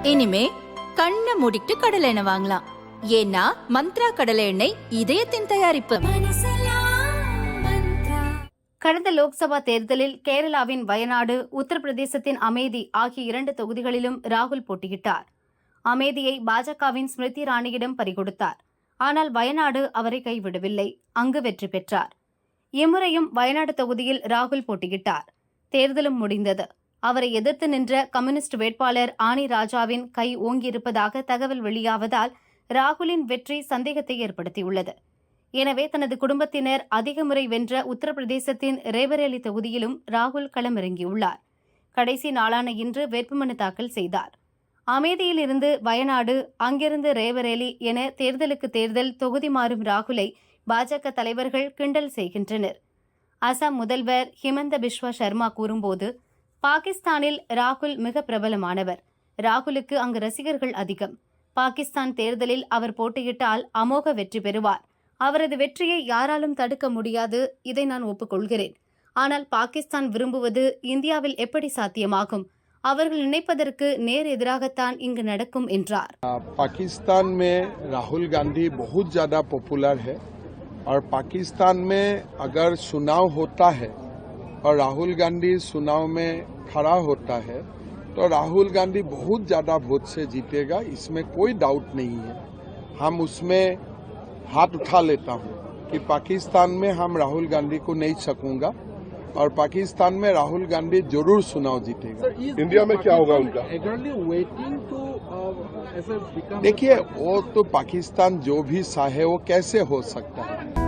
இனிமே கண்ணை மூடிட்டு கடலை எண்ணெய் வாங்கலாம். ஏன்னா மந்த்ரா கடலை எண்ணெய் இதயத்தின் தயாரிப்பு. கடந்த லோக்சபா தேர்தலில் கேரளாவின் வயநாடு, உத்தரப்பிரதேசத்தின் அமேதி ஆகிய 2 தொகுதிகளிலும் ராகுல் போட்டியிட்டார். அமேதியை பாஜகவின் ஸ்மிருதி இராணியிடம் பறிகொடுத்தார். ஆனால் வயநாடு அவரை கைவிடவில்லை. அங்கு வெற்றி பெற்றார். இம்முறையும் வயநாடு தொகுதியில் ராகுல் போட்டியிட்டார். தேர்தலும் முடிந்தது. அவரை எதிர்த்து நின்ற கம்யூனிஸ்ட் வேட்பாளர் ஆனி ராஜாவின் கை ஓங்கியிருப்பதாக தகவல் வெளியாவதால் ராகுலின் வெற்றி சந்தேகத்தை ஏற்படுத்தியுள்ளது. எனவே தனது குடும்பத்தினர் அதிக முறை வென்ற உத்தரப்பிரதேசத்தின் ரேபரேலி தொகுதியிலும் ராகுல் களமிறங்கியுள்ளார். கடைசி நாளான இன்று வேட்புமனு தாக்கல் செய்தார். அமேதியில் இருந்து வயநாடு, அங்கிருந்து ரேபரேலி என தேர்தலுக்கு தேர்தல் தொகுதி மாறும் ராகுலை பாஜக தலைவர்கள் கிண்டல் செய்கின்றனர். அசாம் முதல்வர் ஹிமந்த பிஸ்வா சர்மா கூறும்போது, பாகிஸ்தானில் ராகுல் மிக பிரபலமானவர். ராகுலுக்கு அங்கு ரசிகர்கள் அதிகம். பாகிஸ்தான் தேர்தலில் அவர் போட்டியிட்டால் அமோக வெற்றி பெறுவார். அவரது வெற்றியை யாராலும் தடுக்க முடியாது. இதை நான் ஒப்புக்கொள்கிறேன். ஆனால் பாகிஸ்தான் விரும்புவது இந்தியாவில் எப்படி சாத்தியமாகும்? அவர்கள் நினைப்பதற்கு நேர் எதிராகத்தான் இங்கு நடக்கும் என்றார். पाकिस्तान में राहुल गांधी बहुत ज्यादा पॉपुलर है और पाकिस्तान में अगर चुनाव होता है और राहुल गांधी चुनाव में खड़ा होता है तो राहुल गांधी बहुत ज्यादा वोट से जीतेगा, इसमें कोई डाउट नहीं है. हम उसमें हाथ उठा लेता हूं कि पाकिस्तान में हम राहुल गांधी को नहीं सकूंगा और पाकिस्तान में राहुल गांधी जरूर चुनाव जीतेगा. इंडिया में क्या होगा उनका? देखिए, वो तो पाकिस्तान जो भी चाहे वो कैसे हो सकता है.